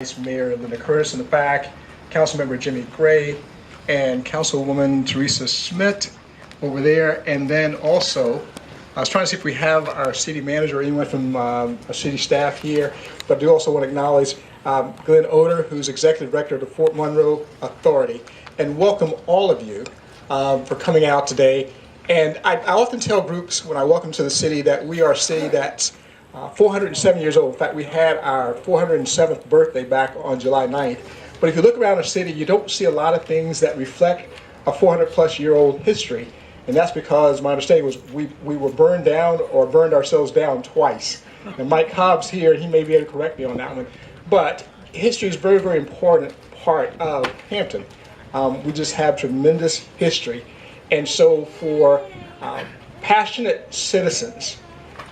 Vice Mayor Linda Curtis in the back, Councilmember Jimmy Gray, and Councilwoman Teresa Smith over there. And then also, I was trying to see if we have our city manager or anyone from our city staff here, but I do also want to acknowledge Glenn Oder, who's Executive Director of the Fort Monroe Authority, and welcome all of you for coming out today. And I often tell groups when I welcome to the city that we are a city that's 407 years old. In fact, we had our 407th birthday back on July 9th. But if you look around the city, you don't see a lot of things that reflect a 400-plus-year-old history. And that's because my understanding was we were burned down or burned ourselves down twice. And Mike Cobb's here, and he may be able to correct me on that one. But history is a very, very important part of Hampton. We just have tremendous history. And so for passionate citizens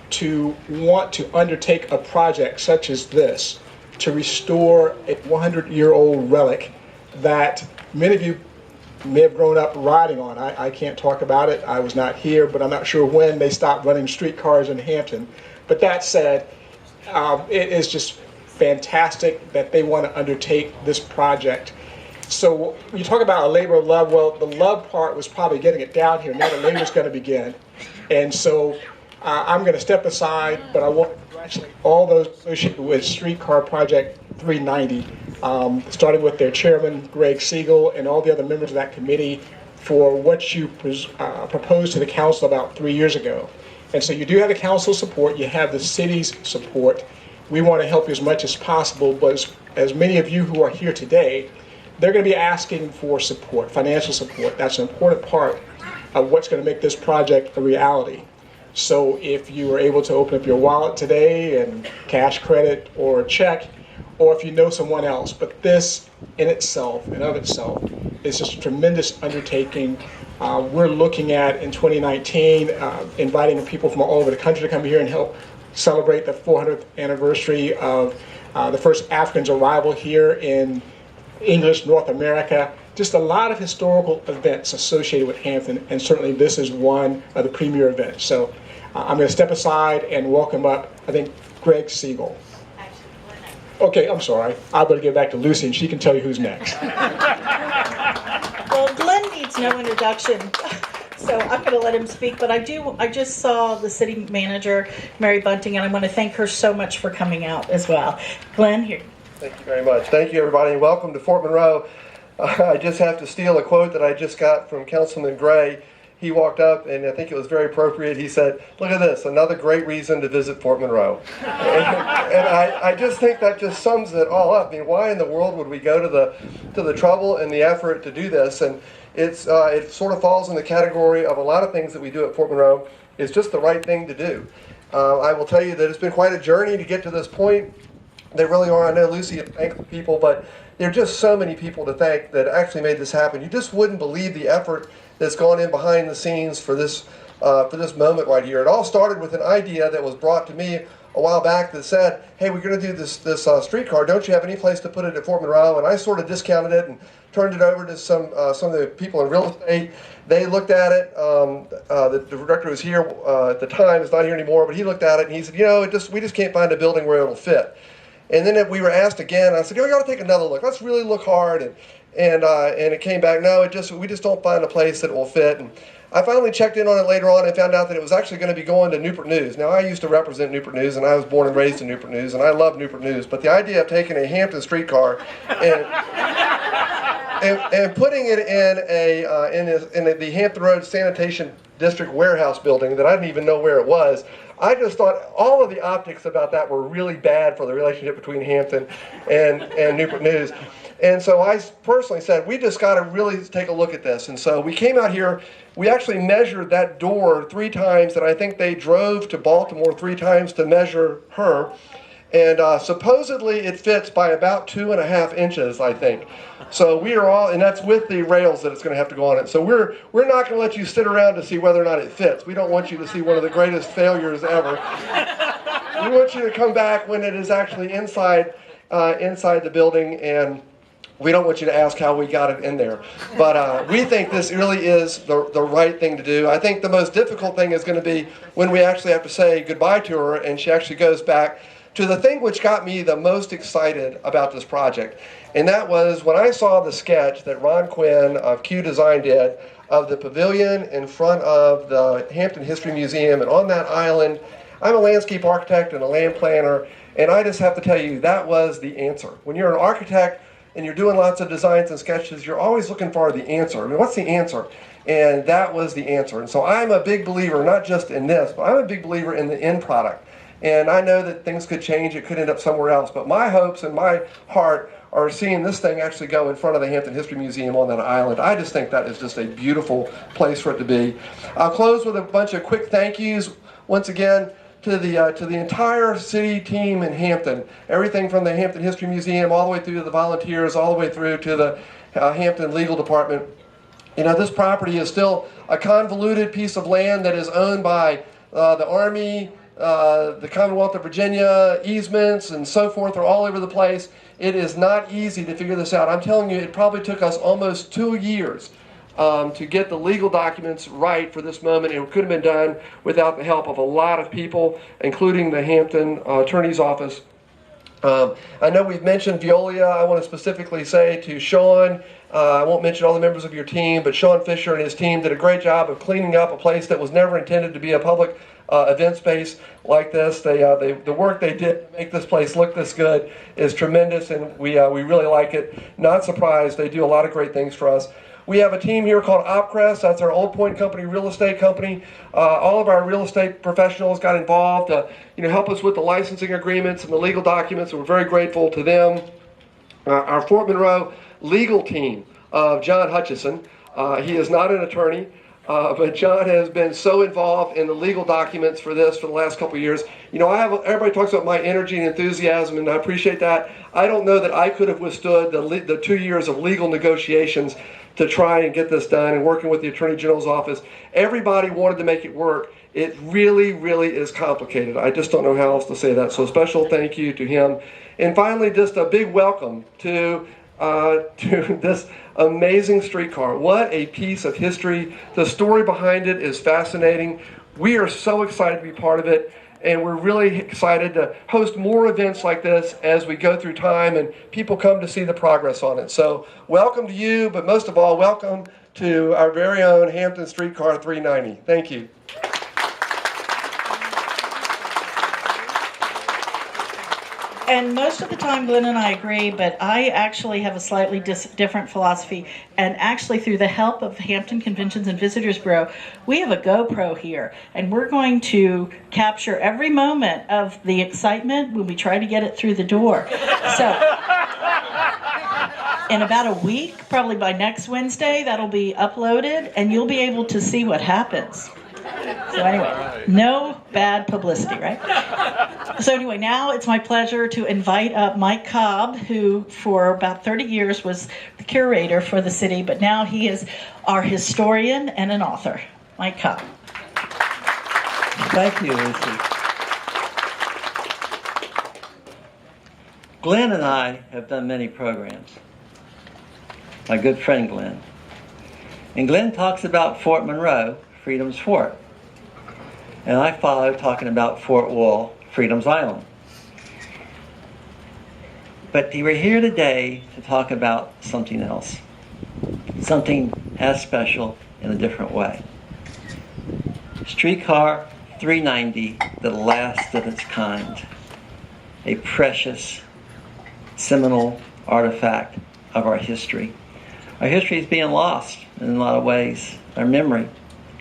to want to undertake a project such as this, to restore a 100-year-old relic that many of you may have grown up riding on. I can't talk about it. I was not here, but I'm not sure when they stopped running streetcars in Hampton. But that said, it is just fantastic that they want to undertake this project. So you talk about a labor of love. Well, the love part was probably getting it down here. Now the labor is going to begin. And so I'm going to step aside, but I want to congratulate all those associated with Streetcar Project 390, starting with their chairman, Greg Siegel, and all the other members of that committee for what you proposed to the council about 3 years ago. And so you do have the council's support, you have the city's support. We want to help you as much as possible, but as many of you who are here today, they're going to be asking for support, financial support. That's an important part of what's going to make this project a reality. So if you were able to open up your wallet today and cash credit or a check, or if you know someone else, but this in itself and of itself is just a tremendous undertaking. We're looking at in 2019 inviting people from all over the country to come here and help celebrate the 400th anniversary of the first Africans' arrival here in English North America. Just a lot of historical events associated with Hampton, and certainly this is one of the premier events. So I'm going to step aside and welcome up, I think, Greg Siegel. Okay, I'm sorry. I better get back to Lucy, and she can tell you who's next. Well, Glenn needs no introduction, so I'm going to let him speak. But I just saw the city manager, Mary Bunting, and I want to thank her so much for coming out as well. Glenn, here. Thank you very much. Thank you, everybody, and welcome to Fort Monroe. I just have to steal a quote that I just got from Councilman Gray. He walked up, and I think it was very appropriate. He said, "Look at this, another great reason to visit Fort Monroe." and I just think that just sums it all up. I mean, why in the world would we go to the trouble and the effort to do this? And it sort of falls in the category of a lot of things that we do at Fort Monroe. It's just the right thing to do. I will tell you that it's been quite a journey to get to this point. They really are. I know Lucy thanks the people, but there are just so many people to thank that actually made this happen. You just wouldn't believe the effort that's gone in behind the scenes for this moment right here. It all started with an idea that was brought to me a while back that said, "Hey, we're going to do this streetcar. Don't you have any place to put it at Fort Monroe?" And I sort of discounted it and turned it over to some of the people in real estate. They looked at it. The director who was here at the time is not here anymore, but he looked at it and he said, we just can't find a building where it'll fit. And then we were asked again. I said, you got to take another look. Let's really look hard. And it came back, no, we just don't find a place that will fit. And I finally checked in on it later on and found out that it was actually going to be going to Newport News. Now, I used to represent Newport News, and I was born and raised in Newport News, and I love Newport News. But the idea of taking a Hampton streetcar and putting it in the Hampton Road Sanitation District warehouse building that I didn't even know where it was, I just thought all of the optics about that were really bad for the relationship between Hampton and Newport News. And so I personally said, we just got to really take a look at this. And so we came out here. We actually measured that door 3 times, and I think they drove to Baltimore 3 times to measure her. And supposedly it fits by about 2.5 inches, I think. So we are all, and that's with the rails that it's going to have to go on it. So we're not going to let you sit around to see whether or not it fits. We don't want you to see one of the greatest failures ever. We want you to come back when it is actually inside the building, and we don't want you to ask how we got it in there. But we think this really is the right thing to do. I think the most difficult thing is going to be when we actually have to say goodbye to her and she actually goes back to the thing which got me the most excited about this project. And that was when I saw the sketch that Ron Quinn of Q Design did of the pavilion in front of the Hampton History Museum, and on that island, I'm a landscape architect and a land planner, and I just have to tell you, that was the answer. When you're an architect and you're doing lots of designs and sketches, you're always looking for the answer. I mean, what's the answer? And that was the answer. And so I'm a big believer, not just in this, but I'm a big believer in the end product. And I know that things could change, it could end up somewhere else, but my hopes and my heart are seeing this thing actually go in front of the Hampton History Museum on that island. I just think that is just a beautiful place for it to be. I'll close with a bunch of quick thank yous. Once again, to the entire city team in Hampton. Everything from the Hampton History Museum all the way through to the volunteers, all the way through to the Hampton Legal Department. You know, this property is still a convoluted piece of land that is owned by the Army, the Commonwealth of Virginia, easements and so forth are all over the place. It is not easy to figure this out. I'm telling you, it probably took us almost 2 years to get the legal documents right for this moment. It could have been done without the help of a lot of people, including the Hampton Attorney's Office. I know we've mentioned Veolia. I want to specifically say to Sean, I won't mention all the members of your team, but Sean Fisher and his team did a great job of cleaning up a place that was never intended to be a public event space like this. The work they did to make this place look this good is tremendous, and we really like it. Not surprised, they do a lot of great things for us. We have a team here called Opcrest. That's our Old Point Company real estate company. All of our real estate professionals got involved to help us with the licensing agreements and the legal documents, and we're very grateful to them. Our Fort Monroe legal team of John Hutchison. He is not an attorney, but John has been so involved in the legal documents for this for the last couple of years. Everybody talks about my energy and enthusiasm, and I appreciate that. I don't know that I could have withstood the 2 years of legal negotiations to try and get this done, and working with the Attorney General's office. Everybody wanted to make it work. It really, really is complicated. I just don't know how else to say that. So a special thank you to him. And finally, just a big welcome to this amazing streetcar. What a piece of history. The story behind it is fascinating. We are so excited to be part of it, and we're really excited to host more events like this as we go through time and people come to see the progress on it. So welcome to you, but most of all, welcome to our very own Hampton Streetcar 390. Thank you. And most of the time, Glenn and I agree, but I actually have a slightly different philosophy. And actually, through the help of Hampton Conventions and Visitors Bureau, we have a GoPro here. And we're going to capture every moment of the excitement when we try to get it through the door. So, in about a week, probably by next Wednesday, that'll be uploaded, and you'll be able to see what happens. So anyway, no bad publicity, right? So anyway, now it's my pleasure to invite up Mike Cobb, who for about 30 years was the curator for the city, but now he is our historian and an author. Mike Cobb. Thank you, Lucy. Glenn and I have done many programs. My good friend Glenn. And Glenn talks about Fort Monroe, Freedom's Fort. And I follow talking about Fort Wall, Freedom's Island. But we're here today to talk about something else. Something as special in a different way. Streetcar 390, the last of its kind. A precious, seminal artifact of our history. Our history is being lost in a lot of ways, our memory.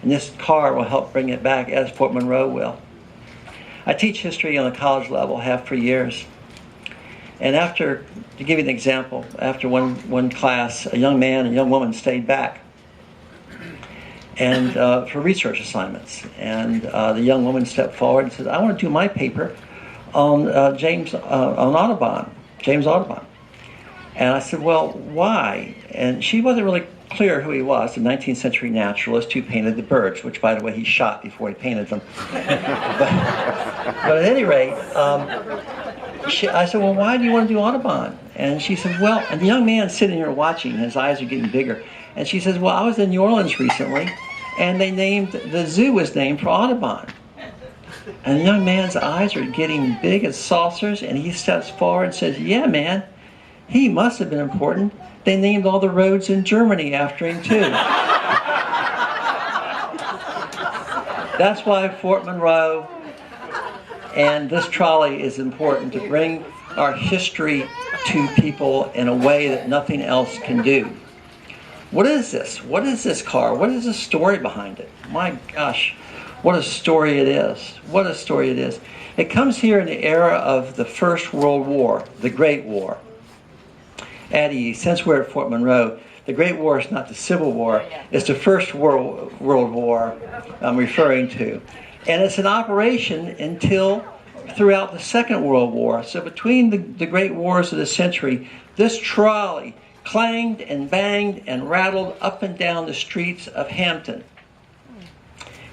And this car will help bring it back, as Fort Monroe will. I teach history on a college level, have for years. And to give you an example, after one class, a young man and a young woman stayed back and for research assignments. And the young woman stepped forward and said, I want to do my paper on James Audubon. And I said, well, why? And she wasn't really clear who he was, a 19th century naturalist who painted the birds, which, by the way, he shot before he painted them. but at any rate, I said, well, why do you want to do Audubon? And she said, well, and the young man sitting here watching, his eyes are getting bigger. And she says, well, I was in New Orleans recently, and the zoo was named for Audubon. And the young man's eyes are getting big as saucers, and he steps forward and says, yeah, man, he must have been important. They named all the roads in Germany after him, too. That's why Fort Monroe and this trolley is important, to bring our history to people in a way that nothing else can do. What is this? What is this car? What is the story behind it? My gosh, what a story it is. What a story it is. It comes here in the era of the First World War, the Great War. Addie, since we're at Fort Monroe, the Great War is not the Civil War, it's the First World War I'm referring to. And it's an operation until throughout the Second World War. So between the great wars of the century, this trolley clanged and banged and rattled up and down the streets of Hampton.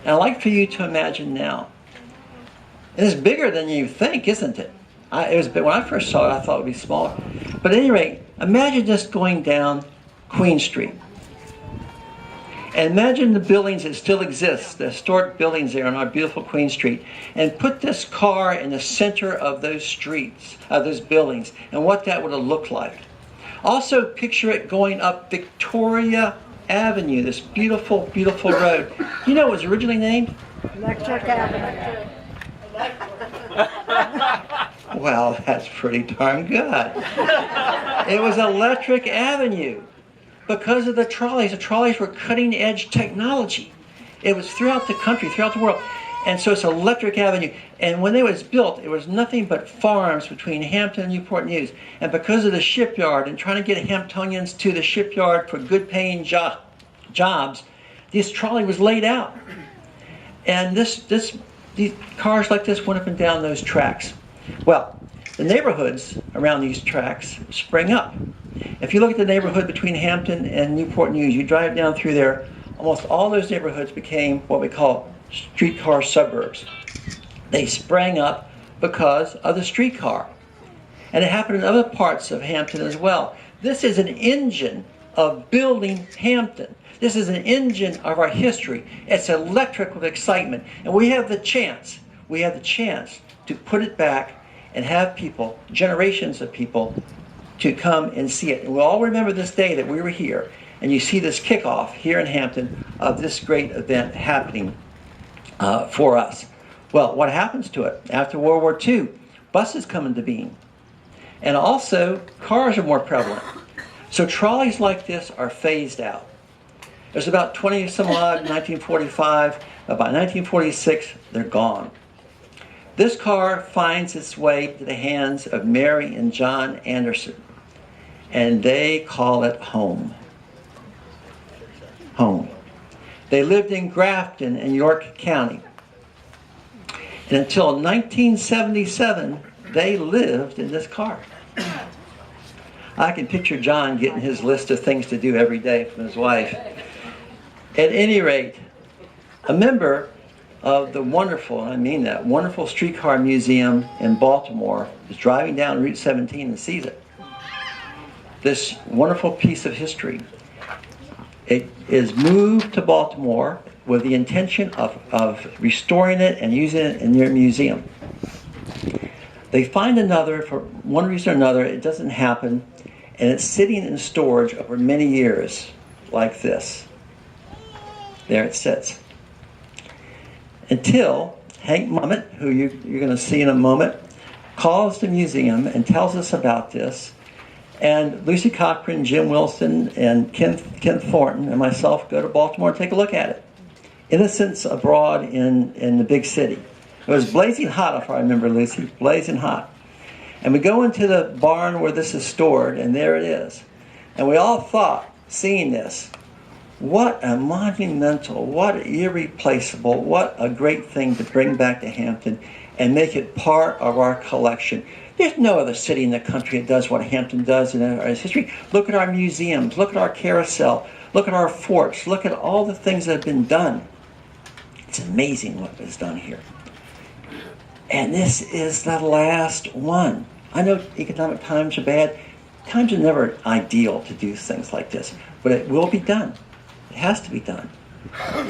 And I'd like for you to imagine now. And it's bigger than you think, isn't it? When I first saw it, I thought it would be smaller. But at any rate, imagine just going down Queen Street. And imagine the buildings that still exist, the historic buildings there on our beautiful Queen Street, and put this car in the center of those streets, of those buildings, and what that would have looked like. Also picture it going up Victoria Avenue, this beautiful, beautiful road. You know what it was originally named? Electric Avenue. Well, that's pretty darn good. It was Electric Avenue because of the trolleys. The trolleys were cutting edge technology. It was throughout the country, throughout the world. And so it's Electric Avenue. And when it was built, it was nothing but farms between Hampton and Newport News. And because of the shipyard and trying to get Hamptonians to the shipyard for good paying jobs, this trolley was laid out. And these cars like this went up and down those tracks. Well, the neighborhoods around these tracks sprang up. If you look at the neighborhood between Hampton and Newport News, you drive down through there, almost all those neighborhoods became what we call streetcar suburbs. They sprang up because of the streetcar. And it happened in other parts of Hampton as well. This is an engine of building Hampton. This is an engine of our history. It's electric with excitement. And we have the chance to put it back and have people, generations of people, to come and see it. And we'll all remember this day that we were here, and you see this kickoff here in Hampton of this great event happening for us. Well, what happens to it? After World War II, buses come into being. And also, cars are more prevalent. So trolleys like this are phased out. There's about 20 some odd in 1945. By 1946, they're gone. This car finds its way to the hands of Mary and John Anderson, and they call it home. Home. They lived in Grafton in York County. And until 1977, they lived in this car. I can picture John getting his list of things to do every day from his wife. At any rate, a member of the wonderful, and I mean that, wonderful streetcar museum in Baltimore is driving down Route 17 and sees it. This wonderful piece of history. It is moved to Baltimore with the intention of restoring it and using it in their museum. They find another, for one reason or another, it doesn't happen, and it's sitting in storage over many years, like this. There it sits. Until Hank Mummett, who you're going to see in a moment, calls the museum and tells us about this. And Lucy Cochran, Jim Wilson, and Ken Thornton and myself go to Baltimore and take a look at it. Innocents Abroad in the big city. It was blazing hot, if I remember, Lucy, blazing hot. And we go into the barn where this is stored, and there it is. And we all thought, seeing this, what a monumental, what irreplaceable, what a great thing to bring back to Hampton and make it part of our collection. There's no other city in the country that does what Hampton does in its history. Look at our museums, look at our carousel, look at our forts, look at all the things that have been done. It's amazing what was done here. And this is the last one. I know economic times are bad. Times are never ideal to do things like this, but it will be done. It has to be done.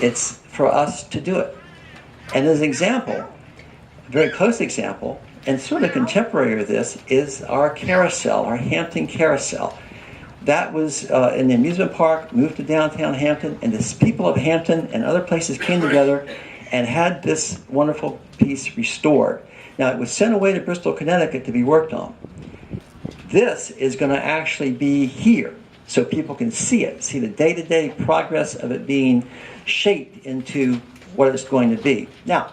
It's for us to do it. And as an example, a very close example, and sort of contemporary of this, is our carousel, our Hampton carousel. That was in the amusement park, moved to downtown Hampton, and the people of Hampton and other places came together and had this wonderful piece restored. Now, it was sent away to Bristol, Connecticut to be worked on. This is going to actually be here, so people can see it, see the day-to-day progress of it being shaped into what it's going to be. Now,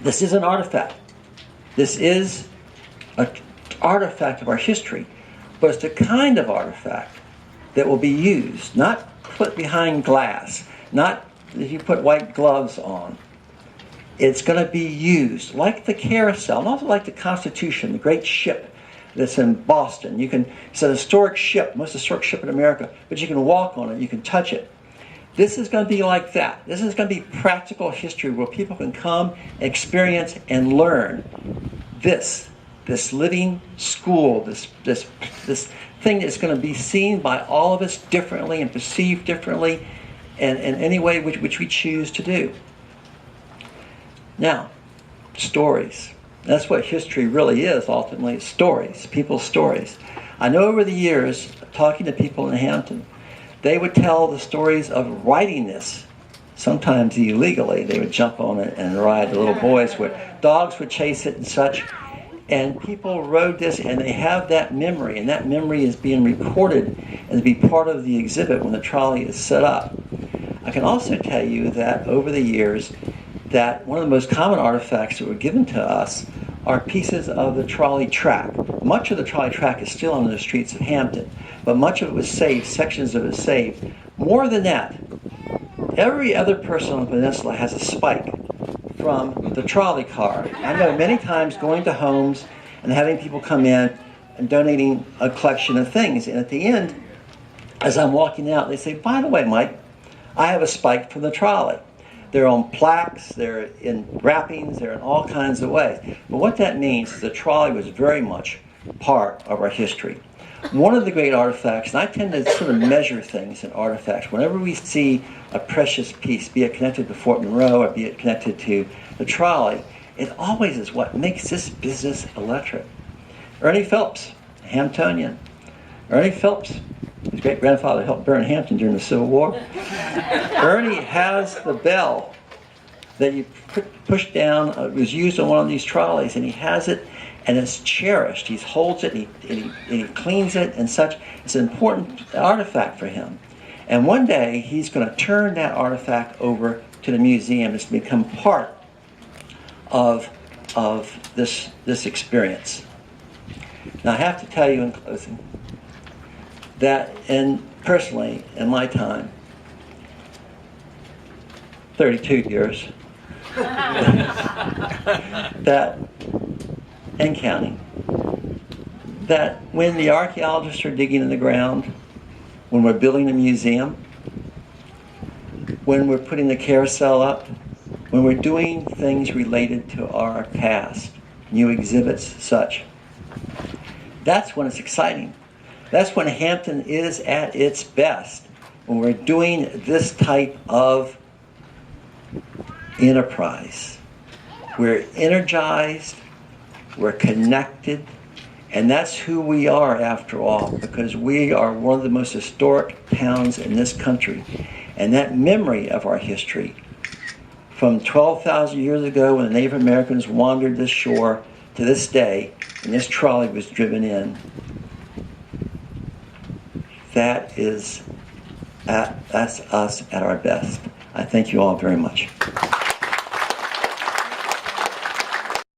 this is an artifact. This is an artifact of our history, but it's the kind of artifact that will be used, not put behind glass, not if you put white gloves on. It's going to be used like the carousel, and also like the Constitution, the great ship that's in Boston. It's an historic ship, most historic ship in America, but you can walk on it, you can touch it. This is going to be like that. This is going to be practical history where people can come, experience, and learn this living school, this thing that's going to be seen by all of us differently and perceived differently, and in any way which we choose to do. Now, stories. That's what history really is, ultimately. It's stories, people's stories. I know over the years, talking to people in Hampton, they would tell the stories of riding this, sometimes illegally. They would jump on it and ride. The little boys would, dogs would chase it and such. And people rode this, and they have that memory, and that memory is being recorded and to be part of the exhibit when the trolley is set up. I can also tell you that over the years, that one of the most common artifacts that were given to us are pieces of the trolley track. Much of the trolley track is still on the streets of Hampton, but much of it was saved, sections of it saved. More than that, every other person on the peninsula has a spike from the trolley car. I know many times going to homes and having people come in and donating a collection of things, and at the end, as I'm walking out, they say, by the way, Mike, I have a spike from the trolley. They're on plaques, they're in wrappings, they're in all kinds of ways. But what that means is the trolley was very much part of our history. One of the great artifacts, and I tend to sort of measure things in artifacts, whenever we see a precious piece, be it connected to Fort Monroe or be it connected to the trolley, it always is what makes this business electric. Ernie Phelps, a Hamptonian. Ernie Phelps, his great-grandfather helped burn Hampton during the Civil War. Ernie has the bell that you push down. It was used on one of these trolleys, and he has it, and it's cherished. He holds it, and he cleans it, and such. It's an important artifact for him. And one day, he's going to turn that artifact over to the museum. It's going to become part of this experience. Now, I have to tell you in closing that personally, in my time, 32 years, that, and counting, that when the archaeologists are digging in the ground, when we're building a museum, when we're putting the carousel up, when we're doing things related to our past, new exhibits, such, that's when it's exciting. That's when Hampton is at its best, when we're doing this type of enterprise. We're energized, we're connected, and that's who we are after all, because we are one of the most historic towns in this country. And that memory of our history, from 12,000 years ago when the Native Americans wandered this shore to this day, and this trolley was driven in, that's us at our best. I thank you all very much.